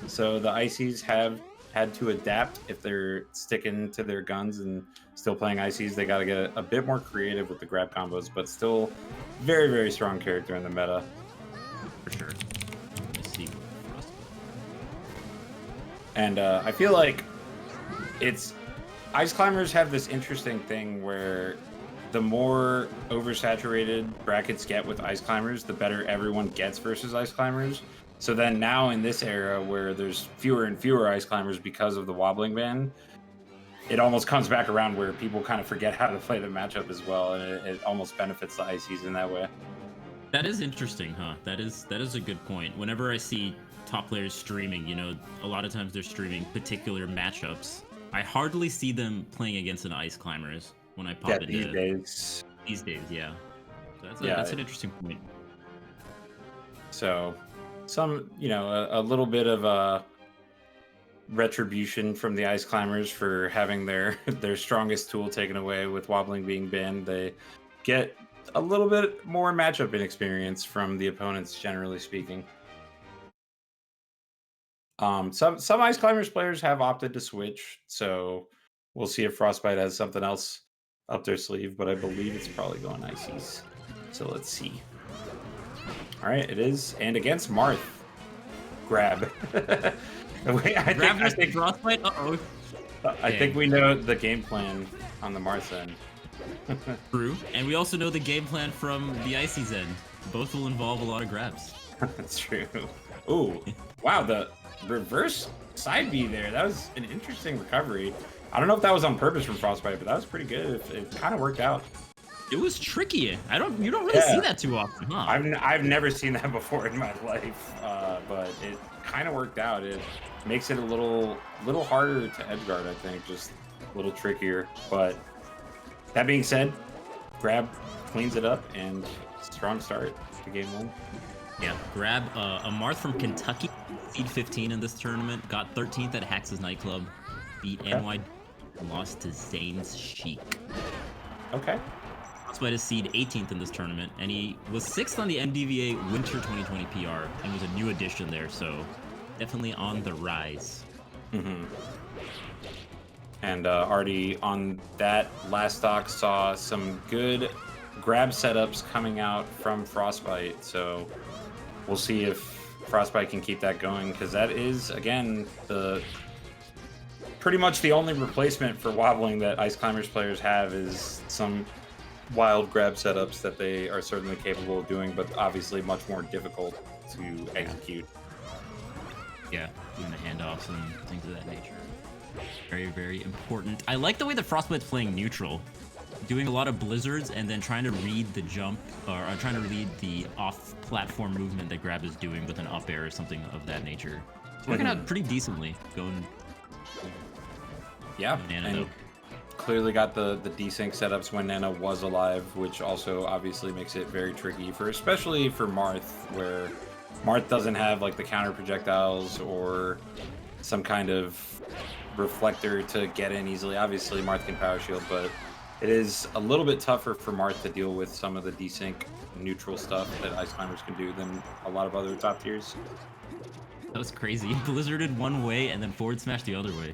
So the Ices have had to adapt. If they're sticking to their guns and still playing Ices, they got to get a bit more creative with the grab combos, but still very, very strong character in the meta. For sure. Let's see. And I feel like Ice Climbers have this interesting thing where the more oversaturated brackets get with Ice Climbers, the better everyone gets versus Ice Climbers. So then now in this era where there's fewer and fewer Ice Climbers because of the wobbling ban, it almost comes back around where people kind of forget how to play the matchup as well, and it almost benefits the Ices in that way. That is interesting, huh? That is a good point. Whenever I see top players streaming, you know, a lot of times they're streaming particular matchups. I hardly see them playing against an Ice Climbers when I pop into these days. These days, yeah. So that's an interesting point. So, some, you know, a little bit of retribution from the Ice Climbers for having their strongest tool taken away with wobbling being banned. They get a little bit more matchup inexperience from the opponents, generally speaking. Some Ice Climbers players have opted to switch, so we'll see if Frostbyte has something else up their sleeve, but I believe it's probably going Ices. So let's see. All right, it is, and against Marth, grab. I think Frostbyte. Uh-oh. I think we know the game plan on the Marth end. True, and we also know the game plan from the Ices end. Both will involve a lot of grabs. That's true. Ooh, wow, the reverse side B there. That was an interesting recovery. I don't know if that was on purpose from Frostbyte, but that was pretty good. It kind of worked out. It was tricky. You don't really see that too often, huh? I've never seen that before in my life, but it kind of worked out. It makes it a little harder to edge guard, I think, just a little trickier. But that being said, grab cleans it up and strong start to game 1. Yeah, grab a Marth from Kentucky, seed 15 in this tournament, got 13th at Hax's nightclub, beat NY, and lost to Zane's Sheik. Okay. Frostbyte is seed 18th in this tournament, and he was 6th on the MDVA Winter 2020 PR, and was a new addition there, so definitely on the rise. Mm-hmm. And already on that last stock saw some good grab setups coming out from Frostbyte, so we'll see if Frostbyte can keep that going, because that is, again, pretty much the only replacement for wobbling that Ice Climbers players have is some wild grab setups that they are certainly capable of doing, but obviously much more difficult to execute. Yeah, doing the handoffs and things of that nature. Very, very important. I like the way that Frostbyte's playing neutral, doing a lot of blizzards and then trying to read the jump, or trying to read the off-platform movement that grab is doing with an up air or something of that nature. It's working out pretty decently. Going. Yeah, and clearly got the desync setups when Nana was alive, which also obviously makes it very tricky especially for Marth, where Marth doesn't have like the counter projectiles or some kind of reflector to get in easily. Obviously Marth can power shield, but it is a little bit tougher for Marth to deal with some of the desync neutral stuff that Ice Climbers can do than a lot of other top tiers. That was crazy. Blizzarded one way and then forward smash the other way.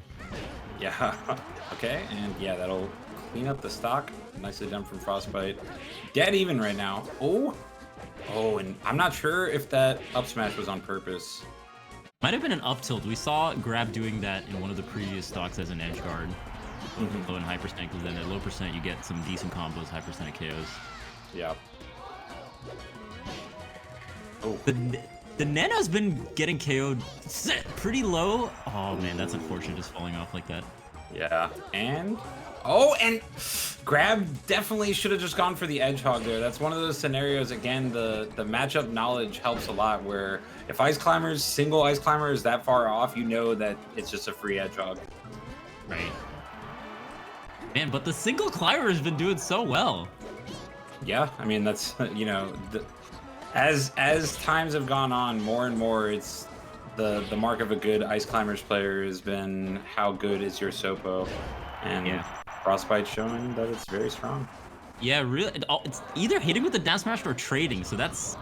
Yeah. Okay, and yeah, that'll clean up the stock. Nicely done from Frostbyte. Dead even right now. Oh, and I'm not sure if that up smash was on purpose. Might have been an up tilt. We saw Grab doing that in one of the previous stocks as an edge guard. Low and high percent, because then at low percent you get some decent combos, high percent of KOs. Yeah. Oh. The Nana's been getting KO'd pretty low. Oh man, that's unfortunate, just falling off like that. Yeah, and Grab definitely should have just gone for the edge hog there. That's one of those scenarios, again, the matchup knowledge helps a lot, where if single Ice Climber is that far off, you know that it's just a free edge hog. Right. Man, but the single climber has been doing so well. Yeah, I mean, that's, you know, as times have gone on, more and more, it's the mark of a good Ice Climbers player has been how good is your Sopo, and Frostbyte's showing that it's very strong. Yeah, really, it's either hitting with the down smash or trading, so that's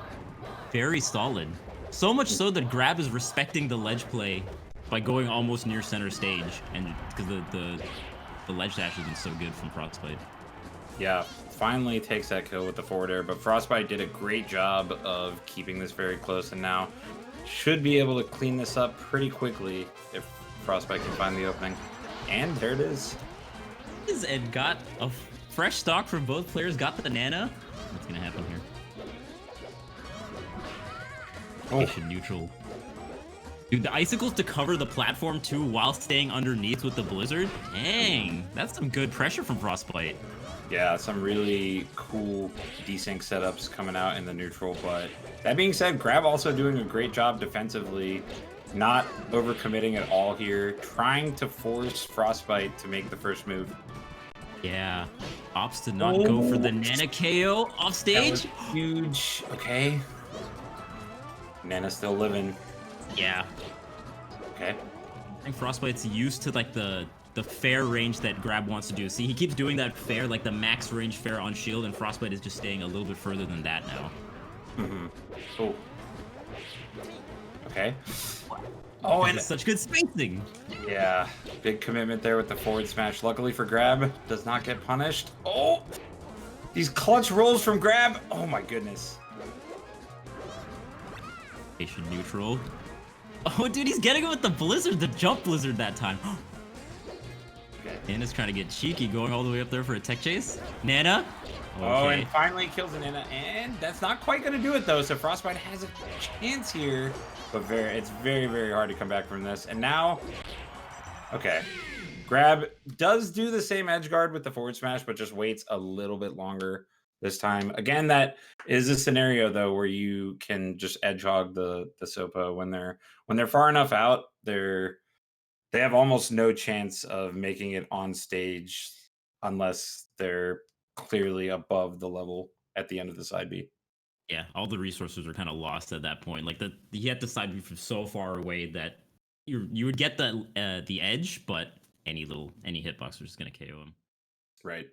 very solid. So much so that Grab is respecting the ledge play by going almost near center stage, and because the ledge dash has been so good from Frostbyte. Yeah, finally takes that kill with the forward air, but Frostbyte did a great job of keeping this very close, and now should be able to clean this up pretty quickly if Frostbyte can find the opening. And there it is. And got a fresh stock from both players, got the Nana. What's gonna happen here? Patient neutral. Dude, the icicles to cover the platform too while staying underneath with the blizzard. Dang, that's some good pressure from Frostbyte. Yeah, some really cool desync setups coming out in the neutral, but that being said, Grab also doing a great job defensively, not overcommitting at all here, trying to force Frostbyte to make the first move. Yeah, opts to not go for the Nana KO off stage. That was huge. Okay. Nana's still living. Yeah. Okay. I think Frostbyte's used to like the fair range that Grab wants to do. See, he keeps doing that fair, like the max range fair on shield, and Frostbyte is just staying a little bit further than that now. Mm-hmm. Oh. Okay. Oh, and such good spacing. Yeah, big commitment there with the forward smash. Luckily for Grab, does not get punished. Oh, these clutch rolls from Grab. Oh my goodness. Patient neutral. Oh, dude, he's getting it with the blizzard, the jump blizzard that time. Okay. Nana's trying to get cheeky, going all the way up there for a tech chase. Nana. Okay. Oh, and finally kills an Nana, and that's not quite going to do it though. So Frostbyte has a chance here, but it's very, very hard to come back from this. And now, okay, Grab does do the same edge guard with the forward smash, but just waits a little bit longer this time. Again, that is a scenario though where you can just edge hog the Sopa when they're far enough out. They have almost no chance of making it on stage unless they're clearly above the level at the end of the side B. Yeah, all the resources are kind of lost at that point. Like he had the side B from so far away that you would get the edge, but any hitbox was just gonna KO him. Right.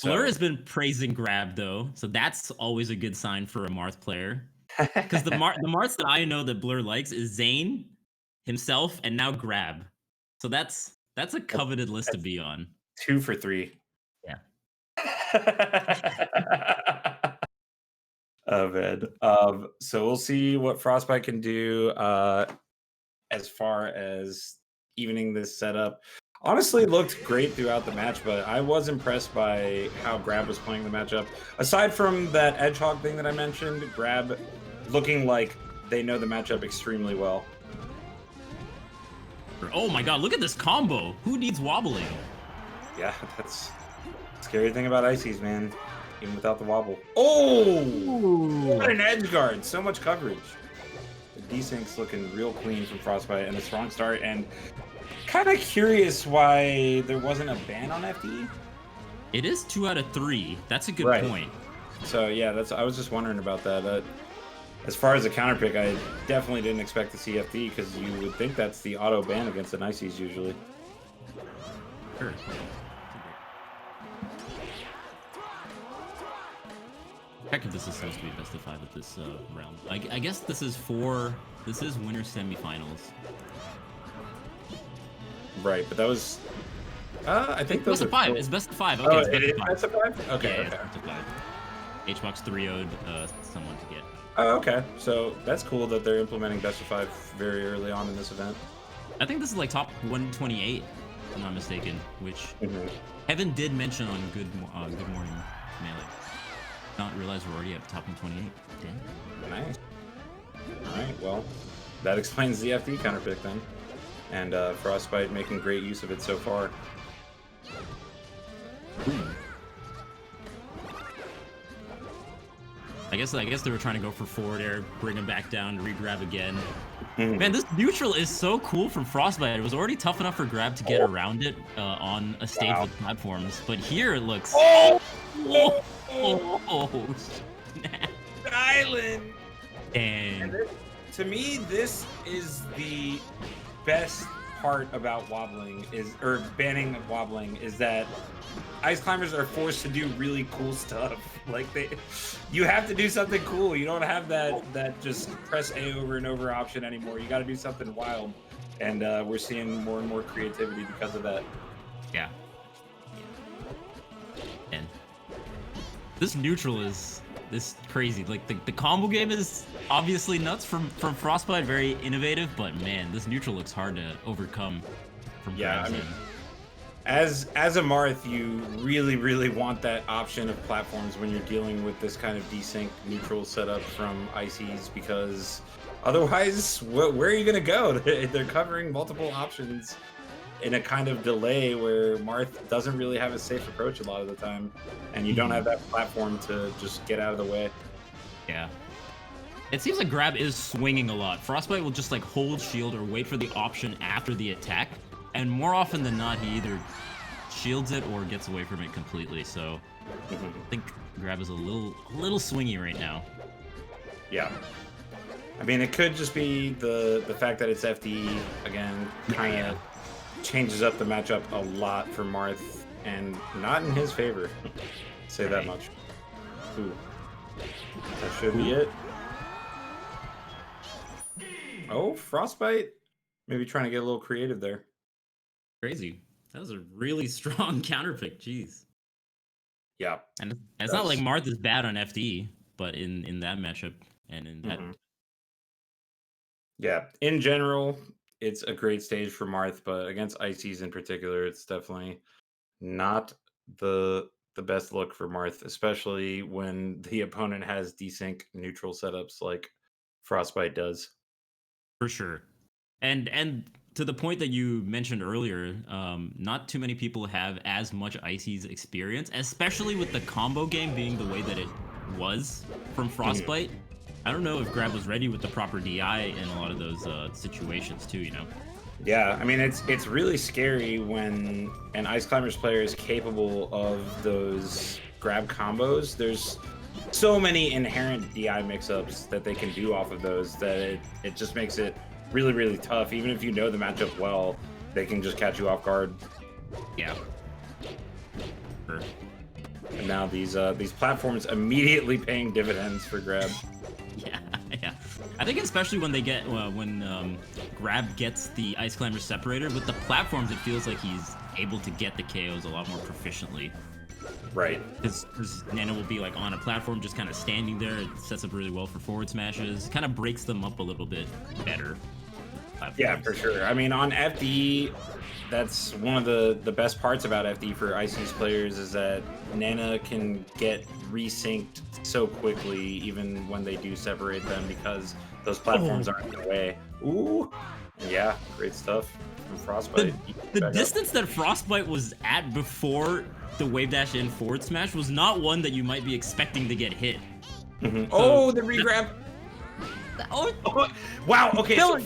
Blur has been praising Grab though, so that's always a good sign for a Marth player. Because the Marths that I know that Blur likes is Zane, himself, and now Grab. So that's a coveted list to be on. 2 for 3. Yeah. Oh man. So we'll see what Frostbyte can do as far as evening this setup. Honestly, looked great throughout the match, but I was impressed by how Grab was playing the matchup. Aside from that edge hog thing that I mentioned, Grab looking like they know the matchup extremely well. Oh my god, look at this combo. Who needs wobbling? Yeah, that's the scary thing about Ices, man. Even without the wobble. Oh! What an edge guard. So much coverage. The desync's looking real clean from Frostbyte and a strong start. And kind of curious why there wasn't a ban on FD. It is 2 out of 3. That's a good point. So yeah, I was just wondering about that. As far as a counter pick, I definitely didn't expect to see FD because you would think that's the auto ban against the Ices usually. Sure. Heck, if this is supposed to be best of 5 at this round. I guess this is winner semifinals. Right, but that was. I think those best of 5. It's best of 5. Okay, Oh, it's it is best of 5. Okay, yeah, okay. it's best of 5. HBox 3-0'd someone to get. Oh, okay. So that's cool that they're implementing best of 5 very early on in this event. I think this is like top 128, if I'm not mistaken. Which Heaven did mention on Good Morning Melee. Not realize we're already at top 128. Damn. Nice. All right. Well, that explains the FD counter pick then, and Frostbyte making great use of it so far. I guess they were trying to go for forward air, bring him back down, re-grab again. Man, this neutral is so cool from Frostbyte. It was already tough enough for Grab to get around it on a stage with platforms, but here it looks. Snap. Island. Dang. To me, this is the best part about wobbling or banning wobbling is that ice climbers are forced to do really cool stuff. Like you have to do something cool. You don't have that just press A over and over option anymore. You got to do something wild, and we're seeing more and more creativity because of that. Yeah. And this neutral is crazy. Like the combo game is obviously nuts from Frostbyte, very innovative, but man, this neutral looks hard to overcome from I mean, as a Marth, you really want that option of platforms when you're dealing with this kind of desync neutral setup from Ices, because otherwise, where are you gonna go? They're covering multiple options in a kind of delay where Marth doesn't really have a safe approach a lot of the time, and you don't have that platform to just get out of the way. Yeah. It seems like Grab is swinging a lot. Frostbyte will just like hold shield or wait for the option after the attack, and more often than not, he either shields it or gets away from it completely. So I think Grab is a little swingy right now. Yeah. I mean, it could just be the fact that it's FD again, kind of changes up the matchup a lot for Marth, and not in his favor. Say that much. Ooh. That should be it. Oh, Frostbyte. Maybe trying to get a little creative there. Crazy. That was a really strong counter pick. Jeez. Yeah. And it's not like Marth is bad on FD, but in that matchup and in that. Yeah. In general, it's a great stage for Marth, but against Ices in particular, it's definitely not the best look for Marth, especially when the opponent has desync neutral setups like Frostbyte does. For sure. And to the point that you mentioned earlier, not too many people have as much Ices experience, especially with the combo game being the way that it was from Frostbyte. I don't know if Grab was ready with the proper DI in a lot of those situations too, you know? Yeah, I mean, it's really scary when an Ice Climbers player is capable of those grab combos. There's so many inherent DI mix-ups that they can do off of those that it just makes it really tough. Even if you know the matchup well, they can just catch you off guard. Yeah. Sure. And now these platforms immediately paying dividends for Grab. Yeah. I think especially when they get when Grab gets the Ice Climber separator with the platforms, it feels like he's able to get the KOs a lot more proficiently. Right. Because Nana will be like on a platform, just kind of standing there. It sets up really well for forward smashes. Kind of breaks them up a little bit better. Yeah, for sure. I mean, on FD, that's one of the best parts about FD for Ices players is that Nana can get resynced so quickly, even when they do separate them, because those platforms aren't in the way. Ooh, yeah, great stuff from Frostbyte. The distance that Frostbyte was at before the wave dash in forward smash was not one that you might be expecting to get hit. So, the regrab. Wow. Okay, so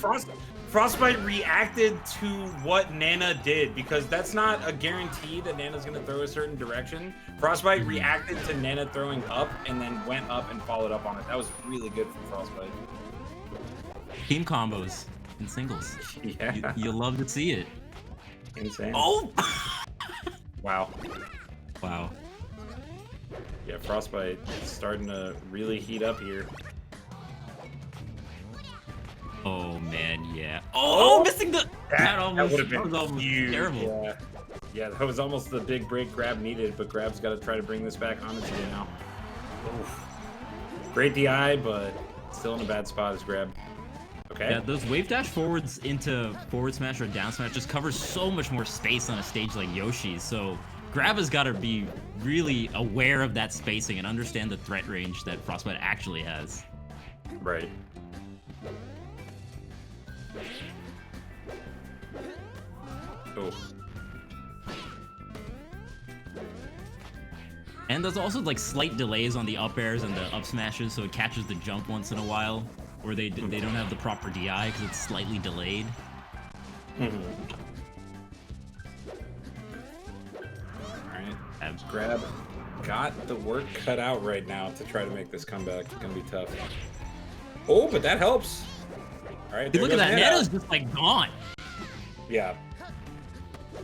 Frostbyte reacted to what Nana did, because that's not a guarantee that Nana's going to throw a certain direction. Frostbyte reacted to Nana throwing up and then went up and followed up on it. That was really good from Frostbyte. Team combos in singles. Yeah. You'll love to see it. Insane. Oh! Wow. Yeah, Frostbyte is starting to really heat up here. Oh man, yeah. Oh, missing the. That would have been almost huge. terrible. Yeah, that was almost the big break Grab needed, but Grab's got to try to bring this back honestly now. Oof. Great DI, but still in a bad spot as Grab. Okay. Yeah, those wave dash forwards into forward smash or down smash just covers so much more space on a stage like Yoshi's. So Grab has got to be really aware of that spacing and understand the threat range that Frostbyte actually has. Right. Oh. And there's also like slight delays on the up airs and the up smashes, so it catches the jump once in a while, or they don't have the proper DI because it's slightly delayed. Alright, Grab got the work cut out right now to try to make this comeback. It's gonna be tough. Oh, but that helps. All right, Look at that. Nana's just like gone. Yeah.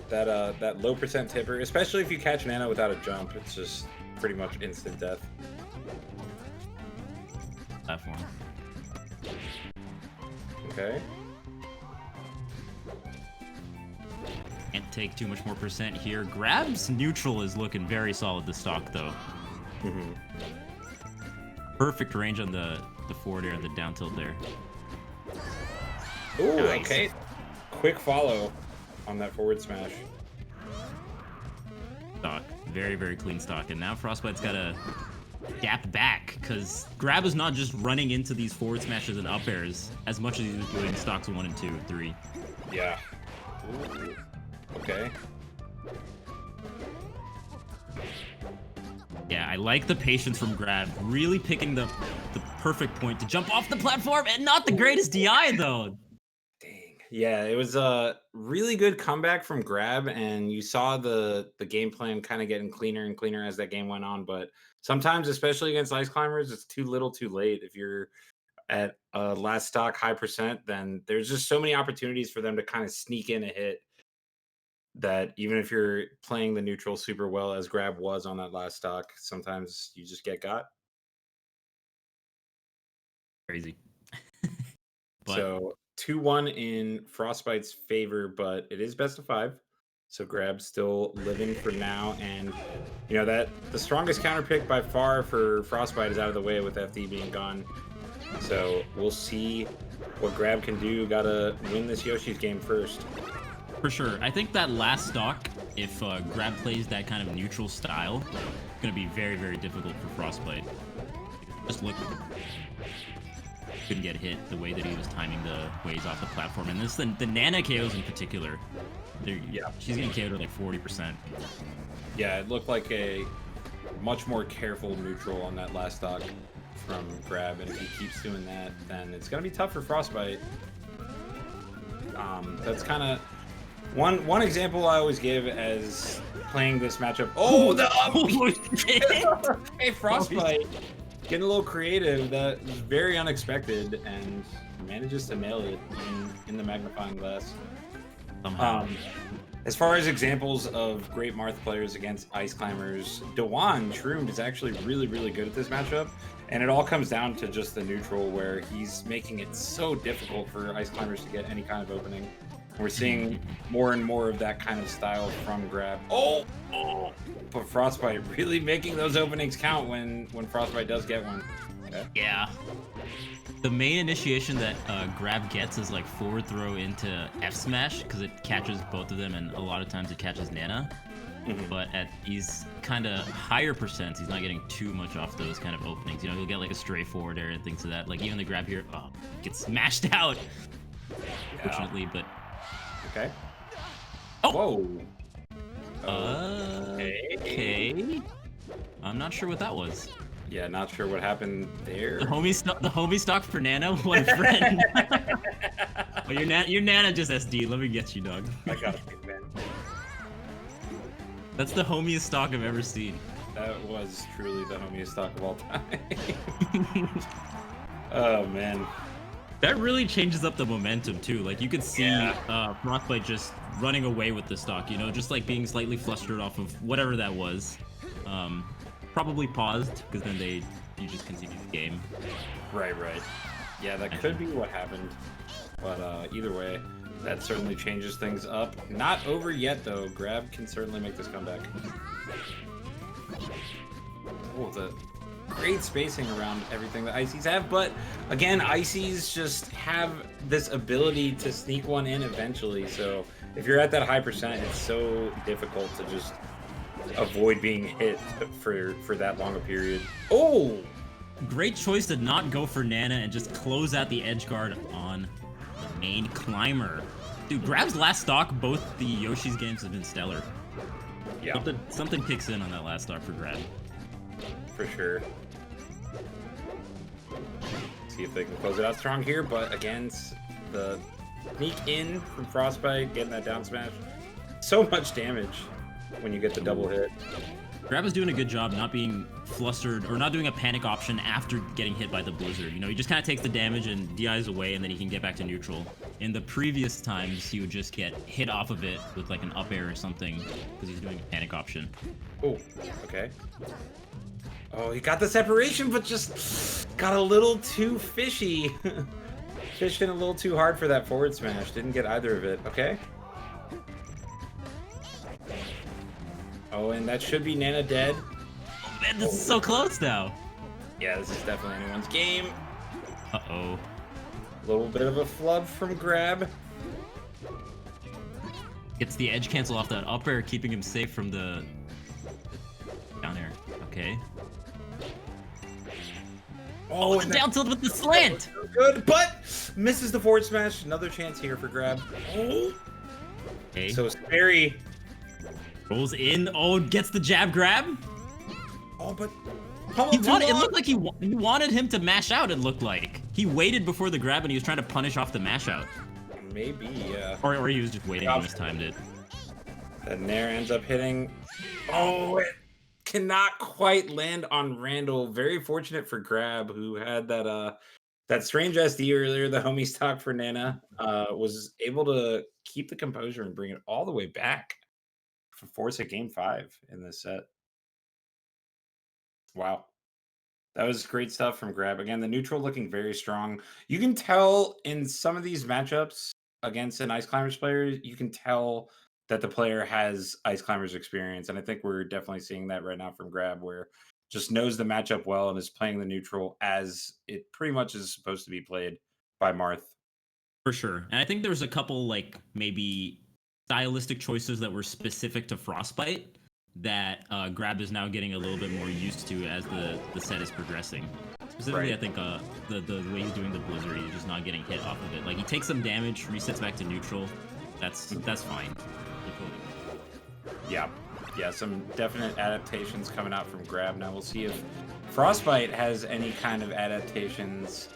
That low percent tipper, especially if you catch Nana without a jump, it's just pretty much instant death. Platform. Okay. Can't take too much more percent here. Grab's neutral is looking very solid to stock though. Perfect range on the forward air, the down tilt there. Ooh, Nice. okay. Quick follow on that forward smash. Stock. Very, very clean stock. And now Frostbyte's got to gap back because Grab is not just running into these forward smashes and up airs as much as he was doing stocks 1 and 2, 3. Yeah. Ooh. Okay. Yeah, I like the patience from Grab. Really picking the perfect point to jump off the platform and not the greatest DI though. Dang. Yeah, it was a really good comeback from Grab, and you saw the game plan kind of getting cleaner and cleaner as that game went on. But sometimes, especially against ice climbers, it's too little, too late. If you're at last stock high percent, then there's just so many opportunities for them to kind of sneak in a hit. That even if you're playing the neutral super well, as Grab was on that last stock, sometimes you just get got. Crazy. But So 2-1 in Frostbite's favor, but it is best of 5. So Grab's still living for now, and you know that the strongest counter pick by far for Frostbite is out of the way with FD being gone. So we'll see what Grab can do. Gotta win this Yoshi's game first. for sure, I think that last stock, if Grab plays that kind of neutral style, it's going to be very, very difficult for Frostbite. Just look. Couldn't get hit the way that he was timing the ways off the platform. And this, the Nana KOs in particular, Yeah. she's getting KO'd at like 40%. Yeah, it looked like a much more careful neutral on that last stock from Grab, and if he keeps doing that, then it's gonna be tough for Frostbite. That's kind of one example I always give as playing this matchup. Oh, the up! Hey, Frostbite getting a little creative. That was very unexpected, and manages to nail it in the magnifying glass. As far as examples of great Marth players against ice climbers, Dewan Shroomed is actually really, really good at this matchup. And it all comes down to just the neutral, where he's making it so difficult for ice climbers to get any kind of opening. We're seeing more and more of that kind of style from Grab. Oh! But Frostbite really making those openings count when Frostbite does get one. Okay. Yeah. The main initiation that Grab gets is like forward throw into F smash because it catches both of them, and a lot of times it catches Nana. But at these kind of higher percents, he's not getting too much off those kind of openings. You know, he'll get like a stray forward air and things of that. Like even the Grab here, gets smashed out. Fortunately, but Okay. Oh! Whoa. Okay. I'm not sure what that was. Yeah, not sure what happened there. The homie stock for Nana, what a friend. Oh, your Nana just SD. Let me get you, dog. I got it, man. That's the homiest stock I've ever seen. That was truly the homiest stock of all time. Oh man. That really changes up the momentum too. Like you could see Frostbyte just running away with the stock, you know, just like being slightly flustered off of whatever that was. Probably paused because then you just continued the game. Right. Yeah, that could be what happened. But either way, that certainly changes things up. Not over yet though. Grab can certainly make this comeback. Oh, the great spacing around everything that Icies have, but again, Icies just have this ability to sneak one in eventually. So if you're at that high percent, it's so difficult to just avoid being hit for that long a period. Oh, great choice to not go for Nana and just close out the edge guard on the main climber. Dude, Grab's last stock, both the Yoshi's games have been stellar. Yeah, something kicks in on that last stock for Grab. For sure. See if they can close it out strong here, but against the sneak in from Frostbyte, getting that down smash, so much damage when you get the double hit. Grab is doing a good job not being flustered or not doing a panic option after getting hit by the blizzard. You know, he just kind of takes the damage and DIs away, and then he can get back to neutral. In the previous times, he would just get hit off of it with like an up air or something because he's doing a panic option. Oh, okay. Oh, he got the separation, but just got a little too fishy. Fished in a little too hard for that forward smash. Didn't get either of it. Okay. Oh, and that should be Nana dead. Oh man, this is so close now. Yeah, this is definitely anyone's game. Uh-oh. A little bit of a flub from Grab. Gets the edge cancel off that up air, keeping him safe from the down air. Okay. Oh, and down tilt with the slant. Good, but misses the forward smash. Another chance here for Grab. Oh. Okay. So Sperry rolls in. Oh, gets the jab grab. Oh, but it looked like he wanted him to mash out. It looked like he waited before the grab and he was trying to punish off the mash out. Maybe, yeah. Or he was just waiting and mistimed it. That Nair ends up hitting. Oh, it cannot quite land on Randall. Very fortunate for Grab, who had that strange SD earlier. The homie stock for Nana was able to keep the composure and bring it all the way back for force at game 5 in this set. Wow. That was great stuff from Grab. Again, the neutral looking very strong. You can tell in some of these matchups against an Ice Climbers player, you can tell that the player has Ice Climbers experience. And I think we're definitely seeing that right now from Grab, where just knows the matchup well and is playing the neutral as it pretty much is supposed to be played by Marth. For sure. And I think there's a couple like maybe stylistic choices that were specific to Frostbyte that Grab is now getting a little bit more used to as the set is progressing. Specifically, right. I think the way he's doing the blizzard, he's just not getting hit off of it. Like he takes some damage, resets back to neutral. That's fine. Yeah, some definite adaptations coming out from Grab. Now we'll see if Frostbyte has any kind of adaptations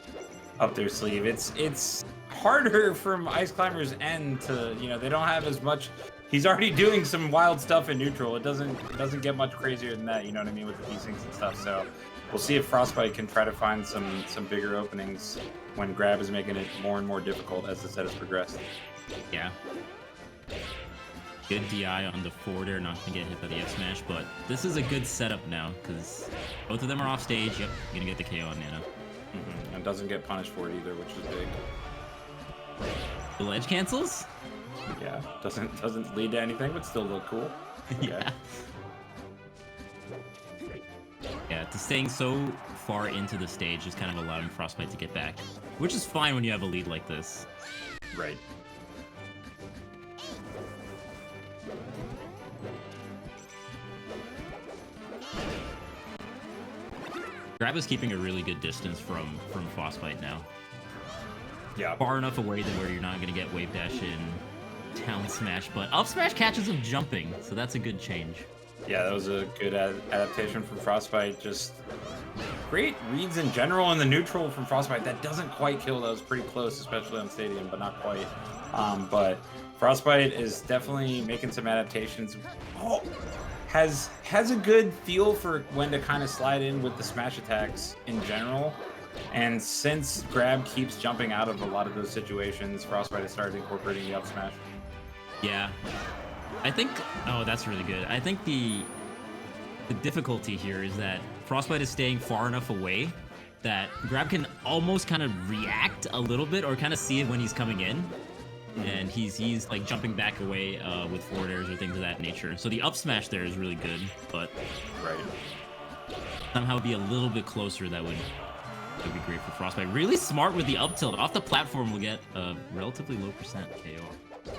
up their sleeve. It's harder from Ice Climbers' end to, they don't have as much. He's already doing some wild stuff in neutral. It doesn't get much crazier than that, you know what I mean, with the desyncs and stuff. So we'll see if Frostbyte can try to find some bigger openings when Grab is making it more and more difficult as the set has progressed. Yeah. Good DI on the forward air, not gonna get hit by the F smash, but this is a good setup now because both of them are off stage. Yep, gonna get the KO on Nana. Mm-hmm. And doesn't get punished for it either, which is big. The ledge cancels? Yeah, doesn't lead to anything, but still look cool. Okay. Yeah. Yeah, to staying so far into the stage is kind of allowing Frostbyte to get back, which is fine when you have a lead like this. Right. Grab is keeping a really good distance from Frostbyte now. Yeah. Far enough away to where you're not going to get wave dash in down smash, but up smash catches him jumping, so that's a good change. Yeah, that was a good adaptation from Frostbyte. Just great reads in general in the neutral from Frostbyte. That doesn't quite kill. That was pretty close, especially on Stadium, but not quite. But Frostbyte is definitely making some adaptations. Oh, has a good feel for when to kind of slide in with the smash attacks in general. And since Grab keeps jumping out of a lot of those situations, Frostbyte has started incorporating the up smash. Yeah. I think, oh, that's really good. I think the difficulty here is that Frostbyte is staying far enough away that Grab can almost kind of react a little bit or kind of see it when he's coming in. And he's like jumping back away with forward airs or things of that nature. So the up smash there is really good, but somehow be a little bit closer, that would be great for Frostbyte. Really smart with the up tilt. Off the platform will get a relatively low percent KO.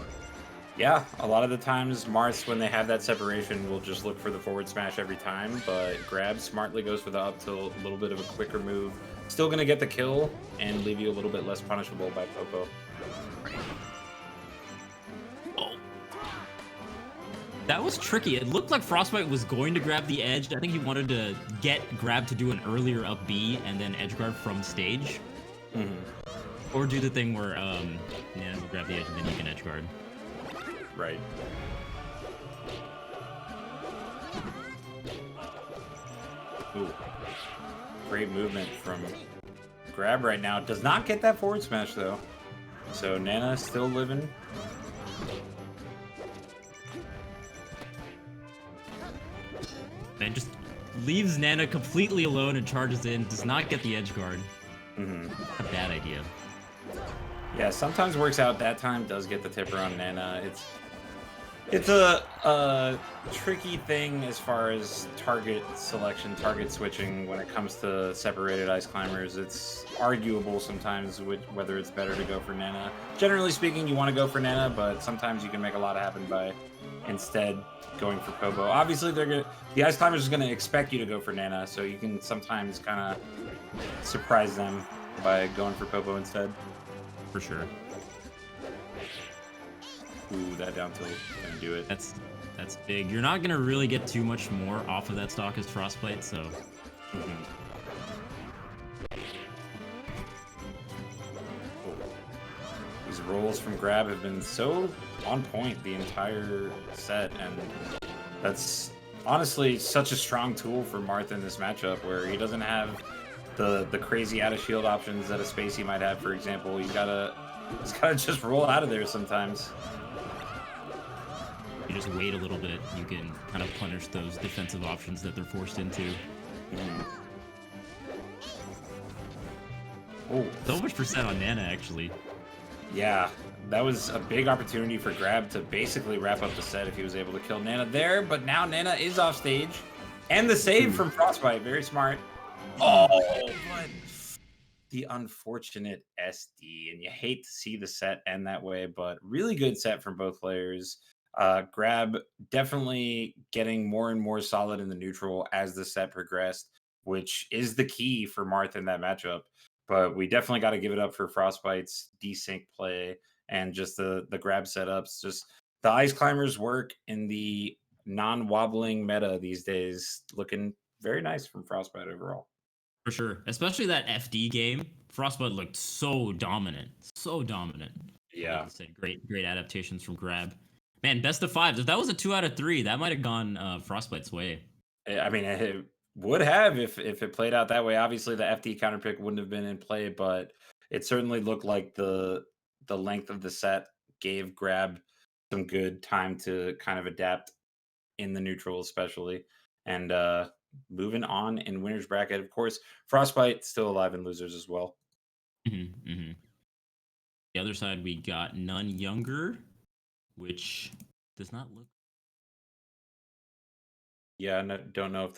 Yeah, a lot of the times Marth, when they have that separation, will just look for the forward smash every time, but Grab smartly goes for the up tilt, a little bit of a quicker move. Still going to get the kill and leave you a little bit less punishable by Popo. That was tricky. It looked like Frostbyte was going to grab the edge. I think he wanted to get Grab to do an earlier up B and then edge guard from stage. Or do the thing where we'll grab the edge and then you can edge guard. Right. Ooh. Great movement from Grab right now. Does not get that forward smash, though. So Nana still living. And just leaves Nana completely alone and charges in. Does not get the edge guard. A bad idea. Yeah, sometimes works out. That time does get the tipper on Nana. It's a tricky thing as far as target selection, target switching when it comes to separated ice climbers. It's arguable sometimes whether it's better to go for Nana. Generally speaking, you want to go for Nana, but sometimes you can make a lot happen by instead going for Pobo. Obviously, the ice climbers is going to expect you to go for Nana, so you can sometimes kind of surprise them by going for Pobo instead. For sure. Ooh, that down tilt gonna do it. That's big. You're not gonna really get too much more off of that stock as Frostbyte, so. These rolls from Grab have been so on point the entire set, and that's honestly such a strong tool for Marth in this matchup, where he doesn't have the crazy out of shield options that a Spacey might have, for example. He's gotta just roll out of there sometimes. You just wait a little bit, you can kind of punish those defensive options that they're forced into. Oh, so much percent on Nana, actually. Yeah, that was a big opportunity for Grab to basically wrap up the set if he was able to kill Nana there, but now Nana is off stage. And the save from Frostbyte, very smart. Oh, but the unfortunate SD, and you hate to see the set end that way, but really good set from both players. Grab definitely getting more and more solid in the neutral as the set progressed, which is the key for Marth in that matchup. But we definitely got to give it up for Frostbyte's desync play and just the Grab setups. Just the ice climbers work in the non-wobbling meta these days, looking very nice from Frostbyte overall. For sure. Especially that FD game. Frostbyte looked so dominant. So dominant. Yeah. Like you said, great adaptations from Grab. Man, best of 5s. If that was a 2 out of 3, that might have gone Frostbite's way. I mean, it would have if it played out that way. Obviously, the FD counter pick wouldn't have been in play, but it certainly looked like the length of the set gave Grab some good time to kind of adapt in the neutral, especially. And moving on in winners bracket, of course, Frostbyte still alive in losers as well. The other side, we got None Younger, which does not look. Yeah, I don't know if